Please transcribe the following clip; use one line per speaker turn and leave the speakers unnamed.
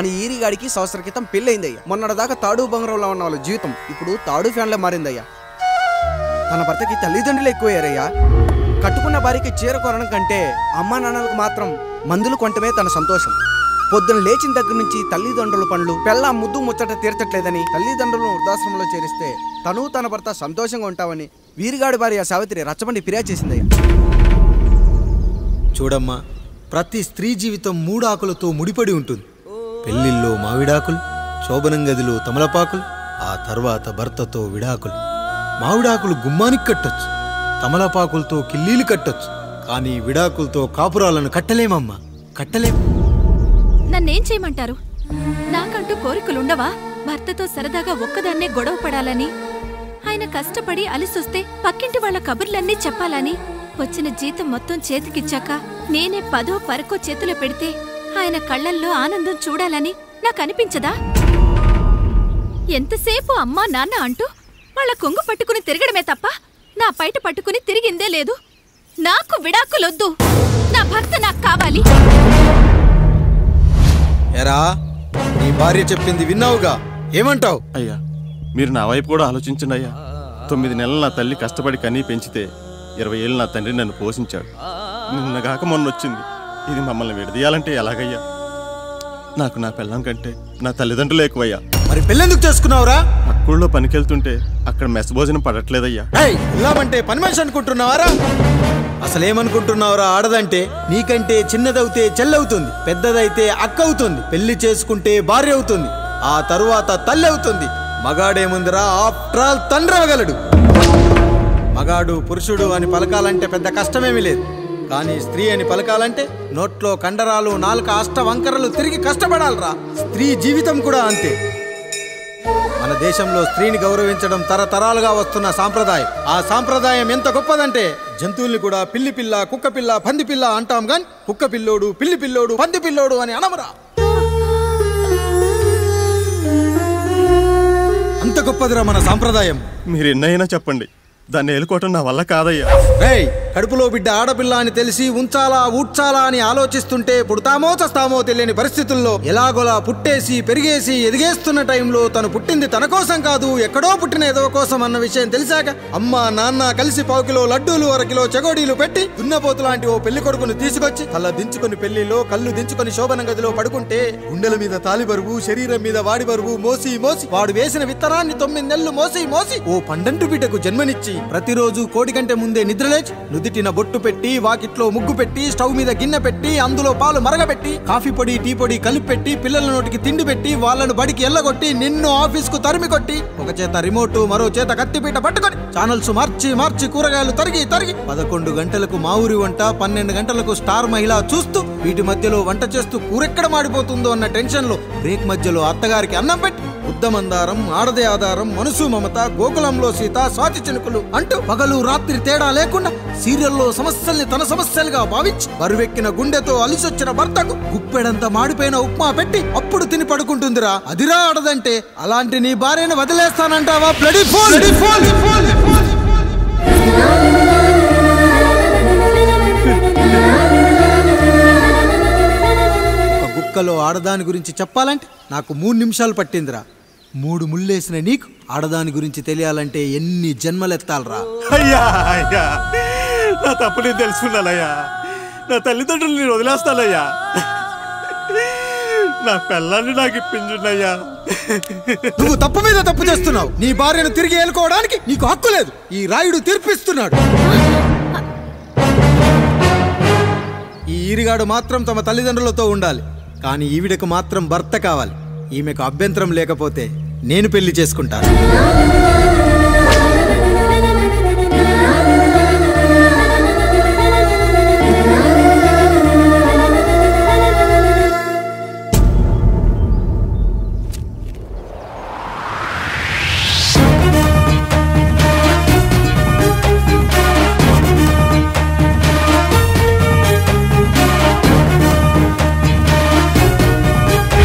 మన ఈరిగాడికి సంవత్సర క్రితం పెళ్ళయిందయ్యా. మొన్నటిదాకా తాడు బంగారంలో ఉన్న వాళ్ళ జీవితం ఇప్పుడు తాడు ఫ్యాన్లో మారిందయ్యా. తన భర్తకి తల్లిదండ్రులు ఎక్కువయ్యారయ్యా. కట్టుకున్న భార్యకి చీర కొనడం కంటే అమ్మా నాన్నలకు మాత్రం మందులు కొనటమే తన సంతోషం. పొద్దున లేచిన దగ్గర నుంచి తల్లిదండ్రుల పనులు పెళ్ళ ముద్దు ముచ్చట తీర్చట్లేదని తల్లిదండ్రులను వృద్ధాశ్రమంలో చేరిస్తే తను తన భర్త సంతోషంగా ఉంటామని వీరిగాడి భార్య సావిత్రి రచ్చబండి ఫిర్యాదు చేసిందయ్యా.
చూడమ్మా, ప్రతి స్త్రీ జీవితం 3 ఆకులతో ముడిపడి ఉంటుంది. పెళ్లిల్లో మావిడాకులు, శోభనం గదిలో తమలపాకులు, ఆ తర్వాత భర్తతో విడాకులు. మావిడాకులు గుమ్మానికి కట్టొచ్చు, తమలపాకులతో కిల్లీలు కట్టొచ్చు, కానీ విడాకులతో కాపురాలను కట్టలేమమ్మా, కట్టలేం.
నన్నేం చేయమంటారు? నాకంటూ కోరికలుండవా? భర్తతో సరదాగా ఒక్కదాన్నే గొడవ పడాలని, ఆయన కష్టపడి అలిసొస్తే పక్కింటి వాళ్ల కబుర్లన్నీ చెప్పాలని, వచ్చిన జీతం మొత్తం చేతికిచ్చాక నేనే 10ో 12కో చేతిలో పెడితే ఆయన కళ్లల్లో ఆనందం చూడాలని నాకనిపించదా? ఎంతసేపు అమ్మా నాన్న అంటూ వాళ్ళ కొంగు పట్టుకుని తిరగడమే తప్ప నా పైట పట్టుకుని తిరిగిందే లేదు. నాకు విడాకులొద్దు, నా భర్త నాకు కావాలి.
ఎరా, నీ భార్య చెప్పింది విన్నావుగా, ఏమంటావు?
అయ్యా, మీరు నా వైపు కూడా ఆలోచించండి అయ్యా. 9 నెలలు నా తల్లి కష్టపడి కన్నీ పెంచితే 20 ఏళ్ళు నా తండ్రి నన్ను పోషించాడు. నిన్నగాక మొన్నొచ్చింది. ఇది మమ్మల్ని విడదీయాలంటే ఎలాగయ్యా? నాకు నా పెళ్ళం కంటే నా తల్లిదండ్రులు ఎక్కువయ్యా.
మరి పెళ్ళెందుకు చేసుకున్నావురా?
అక్కుల్లో పనికెళ్తుంటే అక్కడ మెస్ భోజనం పడట్లేదయ్యా.
ఇలామంటే పని మనిషి అనుకుంటున్నావారా? అసలేమనుకుంటున్నావురా? ఆడదంటే నీకంటే చిన్నదవుతే చెల్లవుతుంది, పెద్దదైతే అక్క అవుతుంది, పెళ్లి చేసుకుంటే భార్య అవుతుంది, ఆ తరువాత తల్లి అవుతుంది. మగాడేముందిరా, ఆఫ్టర్ ఆల్ తండ్రి అవగలడు. మగాడు పురుషుడు అని పలకాలంటే పెద్ద కష్టమేమీ లేదు. కానీ స్త్రీ అని పలకాలంటే నోట్లో కండరాలు, నాలుక అష్టవంకరలు తిరిగి కష్టపడాలరా. స్త్రీ జీవితం కూడా అంతే. మన దేశంలో స్త్రీని గౌరవించడం తరతరాలుగా వస్తున్న సాంప్రదాయం. ఆ సాంప్రదాయం ఎంత గొప్పదంటే జంతువుల్ని కూడా పిల్లి పిల్ల, కుక్క పిల్ల, పంది పిల్ల అంటాం గాని కుక్క పిల్లోడు, పిల్లి పిల్లోడు, పంది పిల్లోడు అని అనమరా. అంత గొప్పదిరా మన సాంప్రదాయం.
మీరు ఎన్నైనా చెప్పండి, దాన్ని ఏలుకోవటం నా వల్ల కాదయ్యా.
రేయ్, కడుపులో బిడ్డ ఆడపిల్ల అని తెలిసి ఉంచాలా ఊడ్చాలా అని ఆలోచిస్తుంటే పుడతామో చస్తామో తెలియని పరిస్థితుల్లో ఎలాగోలా పుట్టేసి పెరిగేసి ఎదిగేస్తున్న టైంలో తను పుట్టింది తన కోసం కాదు, ఎక్కడో పుట్టిన ఏదో కోసం అన్న విషయం తెలిసాక అమ్మ నాన్న కలిసి 1 కిలో లడ్డూలు, 1 కిలో చెగోడీలు పెట్టి దున్నపోతు లాంటి ఓ పెళ్లి కొడుకును తీసుకొచ్చి కళ్ళ దించుకొని పెళ్లిలో కళ్ళు దించుకొని శోభన గదిలో పడుకుంటే గుండెల మీద తాలి బరువు, శరీరం మీద వాడి బరువు మోసి మోసి వాడు వేసిన విత్తనాన్ని 9 నెలలు మోసి మోసి ఓ పండంటు బిడ్డకు జన్మనిచ్చి ప్రతిరోజు కోడి కంటే ముందే నిద్రలేచి నుదిటిన బొట్టు పెట్టి, వాకిట్లో ముగ్గు పెట్టి, స్టవ్ మీద గిన్నె పెట్టి, అందులో పాలు మరగబెట్టి, కాఫీ పొడి టీ పొడి కలిపి పెట్టి, పిల్లల నోటికి తిండి పెట్టి, వాళ్ళను బడికి ఎల్లగొట్టి, నిన్ను ఆఫీస్కు తరిమి కొట్టి, ఒక చేత రిమోట్ మరో చేత కత్తిపీట పట్టుకొని ఛానల్స్ మార్చి మార్చి కూరగాయలు తరిగి తరిగి 11 గంటలకు మా ఊరి వంట, 12 గంటలకు స్టార్ మహిళ చూస్తూ, వీటి మధ్యలో వంట చేస్తూ కూరెక్కడ మాడిపోతుందో అన్న టెన్షన్ లో బ్రేక్ మధ్యలో అత్తగారికి అన్నం పెట్టి ఉద్దమందారం, ఆడదే ఆధారం, మనసు మమత, గోకులంలో సీత, స్వాతి చినుకులు అంటూ పగలు రాత్రి తేడా లేకుండా సీరియల్లో సమస్యల్ని తన సమస్యలుగా భావించి బరువెక్కిన గుండెతో అలిసొచ్చిన భర్తకు గుప్పెడంత మాడిపోయిన ఉప్మా పెట్టి అప్పుడు తిని పడుకుంటుందిరా. అదిరా ఆడదంటే. అలాంటి నీ భార్యను వదిలేస్తానంటావా? Bloody fool! గుక్కలో ఆడదాని గురించి చెప్పాలంటే నాకు 3 నిమిషాలు పట్టిందిరా. 3 ముళ్ళేసిన నీకు ఆడదాని గురించి తెలియాలంటే ఎన్ని జన్మలెత్తాలరా.
అయ్యా అయ్యా, నా తప్పు నేను తెలుసుకున్నానయ్యా. నా తల్లిదండ్రులు నేను వదిలేస్తానయ్యా. నా పిల్లల్ని నాకు ఇప్పించున్నాయ్యా.
నువ్వు తప్పు మీద తప్పు చేస్తున్నావు. నీ భార్యను తిరిగి ఏలుకోవడానికి నీకు హక్కు లేదు. ఈ రాయుడు తీర్పిస్తున్నాడు. ఈ ఈరిగాడు మాత్రం తమ తల్లిదండ్రులతో ఉండాలి, కానీ ఈవిడకు మాత్రం భర్త కావాలి. ఈమెకు అభ్యంతరం లేకపోతే నేను పెళ్లి చేసుకుంటాను.